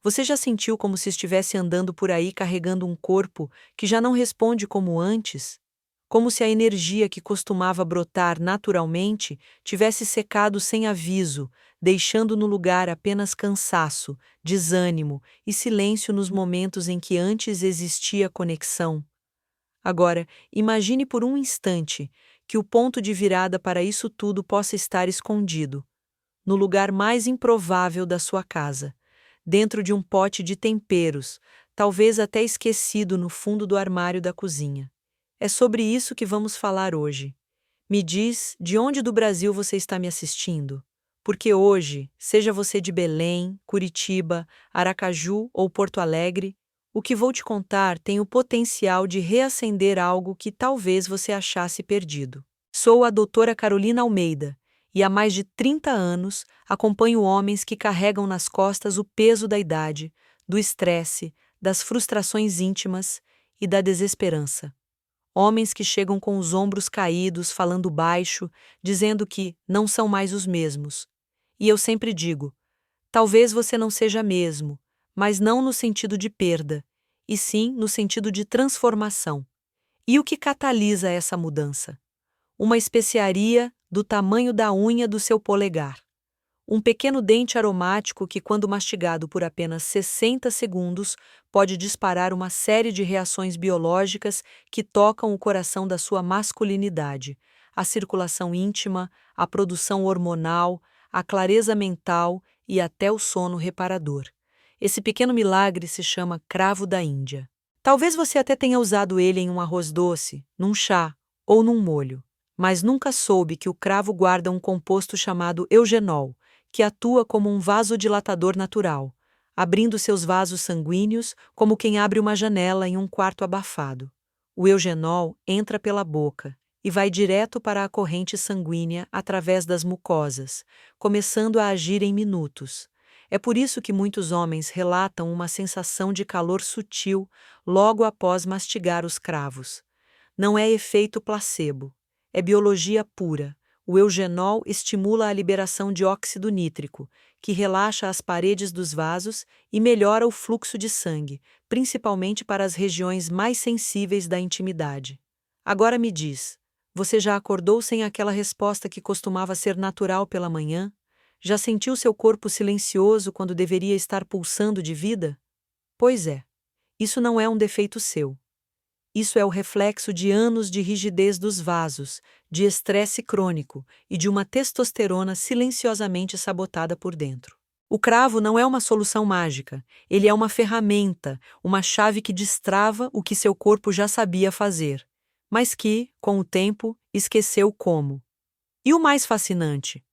Você já sentiu como se estivesse andando por aí carregando um corpo que já não responde como antes? Como se a energia que costumava brotar naturalmente tivesse secado sem aviso, deixando no lugar apenas cansaço, desânimo e silêncio nos momentos em que antes existia conexão? Agora, imagine por um instante que o ponto de virada para isso tudo possa estar escondido, no lugar mais improvável da sua casa, dentro de um pote de temperos, talvez até esquecido no fundo do armário da cozinha. É sobre isso que vamos falar hoje. Me diz de onde do Brasil você está me assistindo? Porque hoje, seja você de Belém, Curitiba, Aracaju ou Porto Alegre, o que vou te contar tem o potencial de reacender algo que talvez você achasse perdido. Sou a doutora Carolina Almeida e há mais de 30 anos acompanho homens que carregam nas costas o peso da idade, do estresse, das frustrações íntimas e da desesperança. Homens que chegam com os ombros caídos, falando baixo, dizendo que não são mais os mesmos. E eu sempre digo: talvez você não seja mesmo, mas não no sentido de perda, e sim no sentido de transformação. E o que catalisa essa mudança? Uma especiaria do tamanho da unha do seu polegar. Um pequeno dente aromático que, quando mastigado por apenas 60 segundos, pode disparar uma série de reações biológicas que tocam o coração da sua masculinidade: a circulação íntima, a produção hormonal, a clareza mental e até o sono reparador. Esse pequeno milagre se chama cravo da Índia. Talvez você até tenha usado ele em um arroz doce, num chá ou num molho, mas nunca soube que o cravo guarda um composto chamado eugenol, que atua como um vasodilatador natural, abrindo seus vasos sanguíneos como quem abre uma janela em um quarto abafado. O eugenol entra pela boca e vai direto para a corrente sanguínea através das mucosas, começando a agir em minutos. É por isso que muitos homens relatam uma sensação de calor sutil logo após mastigar os cravos. Não é efeito placebo, é biologia pura. O eugenol estimula a liberação de óxido nítrico, que relaxa as paredes dos vasos e melhora o fluxo de sangue, principalmente para as regiões mais sensíveis da intimidade. Agora me diz, você já acordou sem aquela resposta que costumava ser natural pela manhã? Já sentiu seu corpo silencioso quando deveria estar pulsando de vida? Pois é, isso não é um defeito seu. Isso é o reflexo de anos de rigidez dos vasos, de estresse crônico e de uma testosterona silenciosamente sabotada por dentro. O cravo não é uma solução mágica, ele é uma ferramenta, uma chave que destrava o que seu corpo já sabia fazer, mas que, com o tempo, esqueceu como. E o mais fascinante?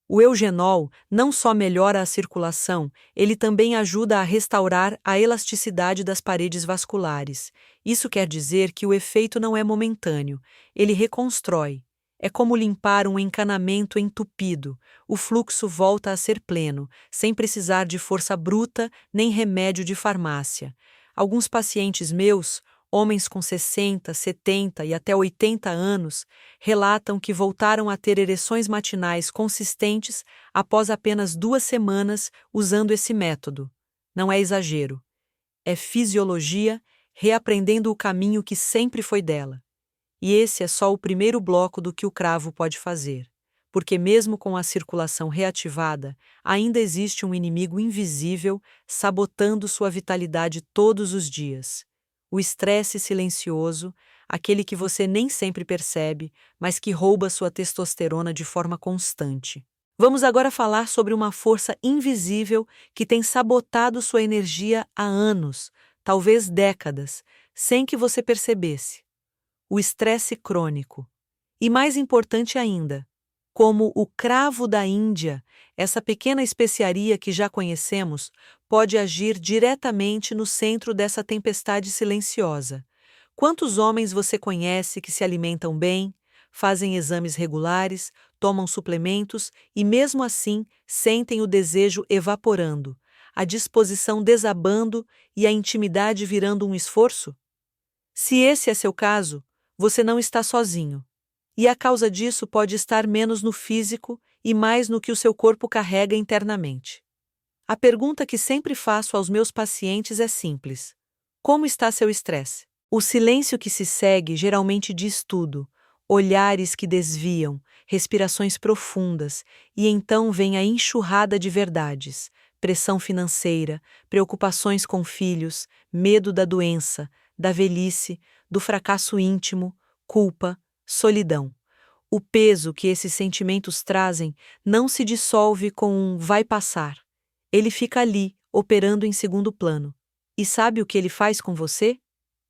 O eugenol não só melhora a circulação, ele também ajuda a restaurar a elasticidade das paredes vasculares. Isso quer dizer que o efeito não é momentâneo, ele reconstrói. É como limpar um encanamento entupido. O fluxo volta a ser pleno, sem precisar de força bruta nem remédio de farmácia. Alguns pacientes meus, homens com 60, 70 e até 80 anos, relatam que voltaram a ter ereções matinais consistentes após apenas 2 semanas usando esse método. Não é exagero. É fisiologia reaprendendo o caminho que sempre foi dela. E esse é só o primeiro bloco do que o cravo pode fazer. Porque mesmo com a circulação reativada, ainda existe um inimigo invisível sabotando sua vitalidade todos os dias. O estresse silencioso, aquele que você nem sempre percebe, mas que rouba sua testosterona de forma constante. Vamos agora falar sobre uma força invisível que tem sabotado sua energia há anos, talvez décadas, sem que você percebesse. O estresse crônico. E mais importante ainda, como o cravo da Índia, essa pequena especiaria que já conhecemos pode agir diretamente no centro dessa tempestade silenciosa. Quantos homens você conhece que se alimentam bem, fazem exames regulares, tomam suplementos e, mesmo assim, sentem o desejo evaporando, a disposição desabando e a intimidade virando um esforço? Se esse é seu caso, você não está sozinho. E a causa disso pode estar menos no físico e mais no que o seu corpo carrega internamente. A pergunta que sempre faço aos meus pacientes é simples: como está seu estresse? O silêncio que se segue geralmente diz tudo. Olhares que desviam, respirações profundas, e então vem a enxurrada de verdades: pressão financeira, preocupações com filhos, medo da doença, da velhice, do fracasso íntimo, culpa, solidão. O peso que esses sentimentos trazem não se dissolve com um vai passar. Ele fica ali, operando em segundo plano. E sabe o que ele faz com você?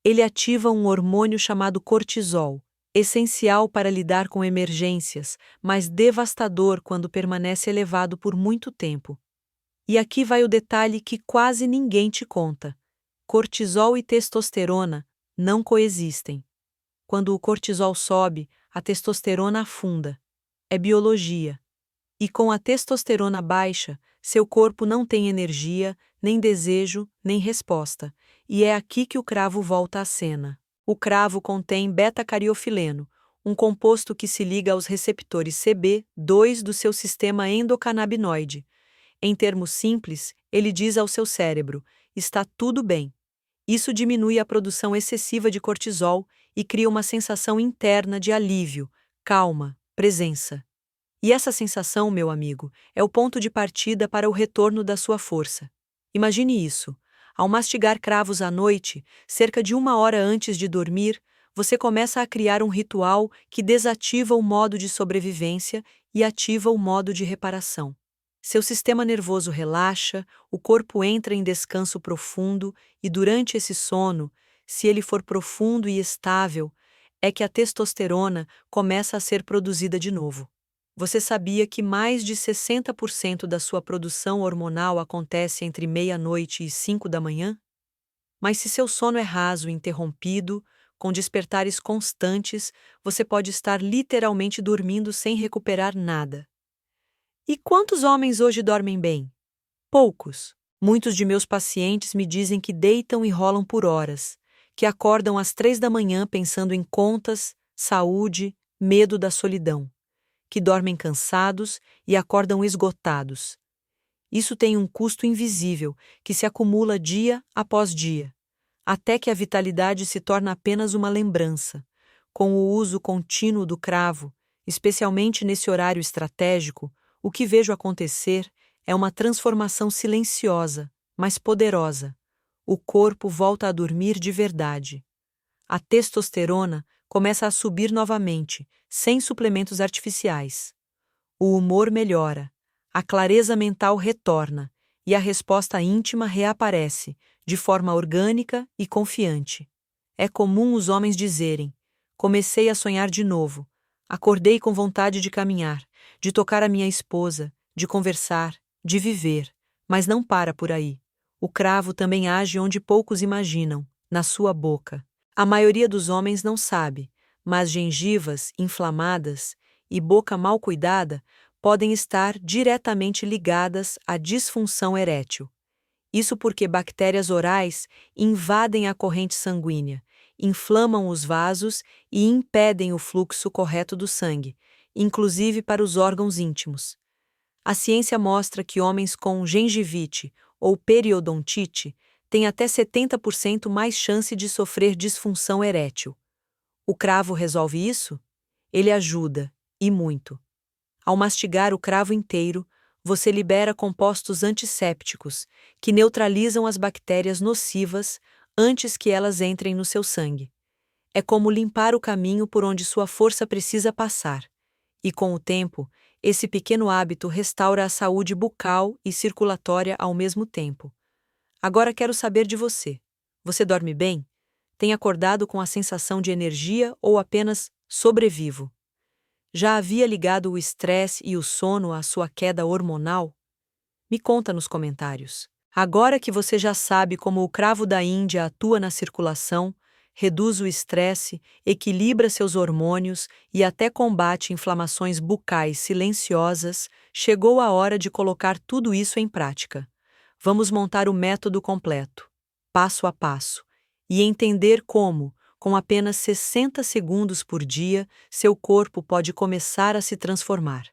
Ele ativa um hormônio chamado cortisol, essencial para lidar com emergências, mas devastador quando permanece elevado por muito tempo. E aqui vai o detalhe que quase ninguém te conta: cortisol e testosterona não coexistem. Quando o cortisol sobe, a testosterona afunda. É biologia. E com a testosterona baixa, seu corpo não tem energia, nem desejo, nem resposta. E é aqui que o cravo volta à cena. O cravo contém beta-cariofileno, um composto que se liga aos receptores CB2 do seu sistema endocannabinoide. Em termos simples, ele diz ao seu cérebro: está tudo bem. Isso diminui a produção excessiva de cortisol e cria uma sensação interna de alívio, calma, presença. E essa sensação, meu amigo, é o ponto de partida para o retorno da sua força. Imagine isso. Ao mastigar cravos à noite, cerca de 1 hora antes de dormir, você começa a criar um ritual que desativa o modo de sobrevivência e ativa o modo de reparação. Seu sistema nervoso relaxa, o corpo entra em descanso profundo e durante esse sono, se ele for profundo e estável, é que a testosterona começa a ser produzida de novo. Você sabia que mais de 60% da sua produção hormonal acontece entre meia-noite e 5 da manhã? Mas se seu sono é raso e interrompido, com despertares constantes, você pode estar literalmente dormindo sem recuperar nada. E quantos homens hoje dormem bem? Poucos. Muitos de meus pacientes me dizem que deitam e rolam por horas, que acordam às 3 da manhã pensando em contas, saúde, medo da solidão, que dormem cansados e acordam esgotados. Isso tem um custo invisível que se acumula dia após dia, até que a vitalidade se torna apenas uma lembrança. Com o uso contínuo do cravo, especialmente nesse horário estratégico, o que vejo acontecer é uma transformação silenciosa, mas poderosa. O corpo volta a dormir de verdade. A testosterona começa a subir novamente, sem suplementos artificiais. O humor melhora, a clareza mental retorna e a resposta íntima reaparece, de forma orgânica e confiante. É comum os homens dizerem: comecei a sonhar de novo, acordei com vontade de caminhar, de tocar a minha esposa, de conversar, de viver, mas não para por aí. O cravo também age onde poucos imaginam, na sua boca. A maioria dos homens não sabe, mas gengivas inflamadas e boca mal cuidada podem estar diretamente ligadas à disfunção erétil. Isso porque bactérias orais invadem a corrente sanguínea, inflamam os vasos e impedem o fluxo correto do sangue, inclusive para os órgãos íntimos. A ciência mostra que homens com gengivite ou periodontite têm até 70% mais chance de sofrer disfunção erétil. O cravo resolve isso? Ele ajuda, e muito. Ao mastigar o cravo inteiro, você libera compostos antissépticos que neutralizam as bactérias nocivas antes que elas entrem no seu sangue. É como limpar o caminho por onde sua força precisa passar. E com o tempo, esse pequeno hábito restaura a saúde bucal e circulatória ao mesmo tempo. Agora quero saber de você. Você dorme bem? Tem acordado com a sensação de energia ou apenas sobrevivo? Já havia ligado o estresse e o sono à sua queda hormonal? Me conta nos comentários. Agora que você já sabe como o cravo da Índia atua na circulação, reduz o estresse, equilibra seus hormônios e até combate inflamações bucais silenciosas, chegou a hora de colocar tudo isso em prática. Vamos montar o método completo, passo a passo, e entender como, com apenas 60 segundos por dia, seu corpo pode começar a se transformar.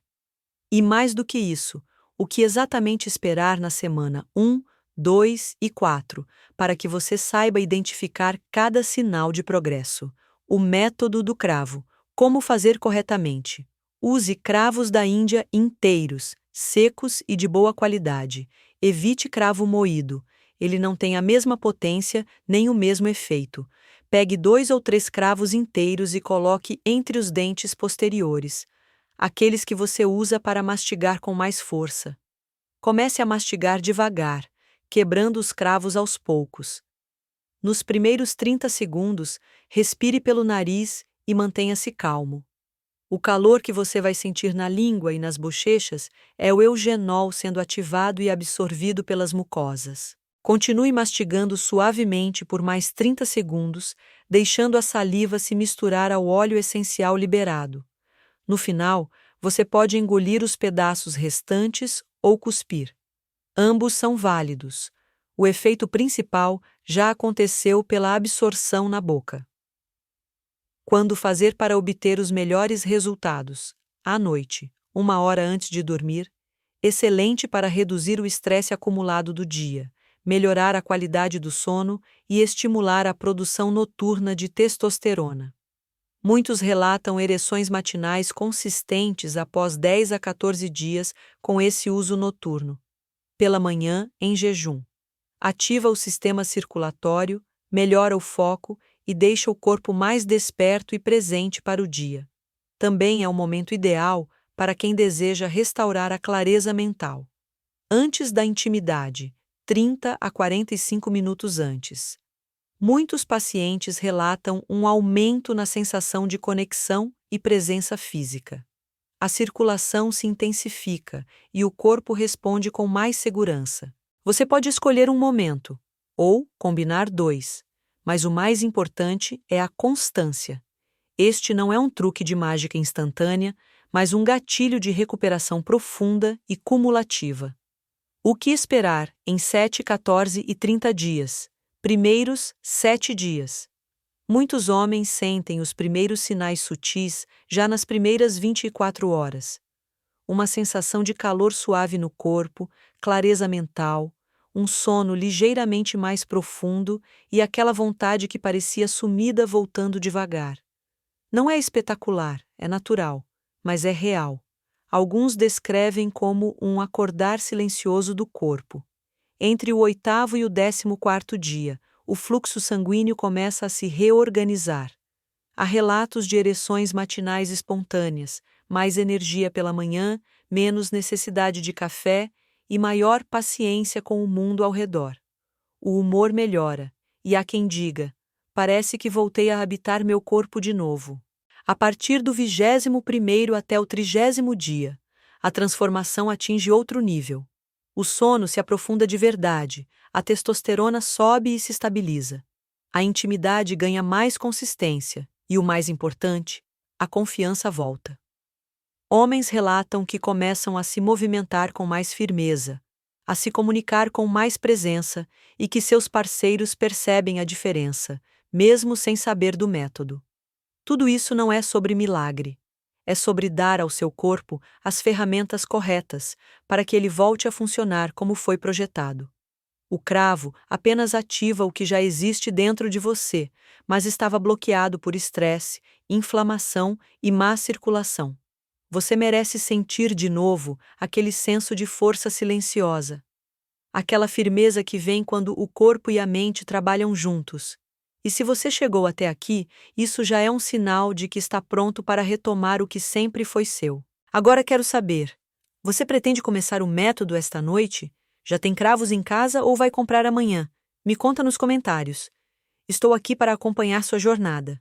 E mais do que isso, o que exatamente esperar na semana 1, 2 e 4, para que você saiba identificar cada sinal de progresso. O método do cravo. Como fazer corretamente? Use cravos da Índia inteiros, secos e de boa qualidade. Evite cravo moído. Ele não tem a mesma potência nem o mesmo efeito. Pegue 2 ou 3 cravos inteiros e coloque entre os dentes posteriores, aqueles que você usa para mastigar com mais força. Comece a mastigar devagar, quebrando os cravos aos poucos. Nos primeiros 30 segundos, respire pelo nariz e mantenha-se calmo. O calor que você vai sentir na língua e nas bochechas é o eugenol sendo ativado e absorvido pelas mucosas. Continue mastigando suavemente por mais 30 segundos, deixando a saliva se misturar ao óleo essencial liberado. No final, você pode engolir os pedaços restantes ou cuspir. Ambos são válidos. O efeito principal já aconteceu pela absorção na boca. Quando fazer para obter os melhores resultados? À noite, 1 hora antes de dormir. Excelente para reduzir o estresse acumulado do dia, melhorar a qualidade do sono e estimular a produção noturna de testosterona. Muitos relatam ereções matinais consistentes após 10 a 14 dias com esse uso noturno. Pela manhã, em jejum. Ativa o sistema circulatório, melhora o foco e deixa o corpo mais desperto e presente para o dia. Também é o momento ideal para quem deseja restaurar a clareza mental. Antes da intimidade, 30 a 45 minutos antes. Muitos pacientes relatam um aumento na sensação de conexão e presença física. A circulação se intensifica e o corpo responde com mais segurança. Você pode escolher um momento, ou combinar 2, mas o mais importante é a constância. Este não é um truque de mágica instantânea, mas um gatilho de recuperação profunda e cumulativa. O que esperar em 7, 14 e 30 dias? Primeiros 7 dias. Muitos homens sentem os primeiros sinais sutis já nas primeiras 24 horas. Uma sensação de calor suave no corpo, clareza mental, um sono ligeiramente mais profundo e aquela vontade que parecia sumida voltando devagar. Não é espetacular, é natural, mas é real. Alguns descrevem como um acordar silencioso do corpo. Entre o 8º e o 14º dia, o fluxo sanguíneo começa a se reorganizar. Há relatos de ereções matinais espontâneas, mais energia pela manhã, menos necessidade de café e maior paciência com o mundo ao redor. O humor melhora, e há quem diga: parece que voltei a habitar meu corpo de novo. A partir do 21º até o 30º dia, a transformação atinge outro nível. O sono se aprofunda de verdade, a testosterona sobe e se estabiliza. A intimidade ganha mais consistência e, o mais importante, a confiança volta. Homens relatam que começam a se movimentar com mais firmeza, a se comunicar com mais presença e que seus parceiros percebem a diferença, mesmo sem saber do método. Tudo isso não é sobre milagre. É sobre dar ao seu corpo as ferramentas corretas para que ele volte a funcionar como foi projetado. O cravo apenas ativa o que já existe dentro de você, mas estava bloqueado por estresse, inflamação e má circulação. Você merece sentir de novo aquele senso de força silenciosa, aquela firmeza que vem quando o corpo e a mente trabalham juntos. E se você chegou até aqui, isso já é um sinal de que está pronto para retomar o que sempre foi seu. Agora quero saber, você pretende começar o método esta noite? Já tem cravos em casa ou vai comprar amanhã? Me conta nos comentários. Estou aqui para acompanhar sua jornada.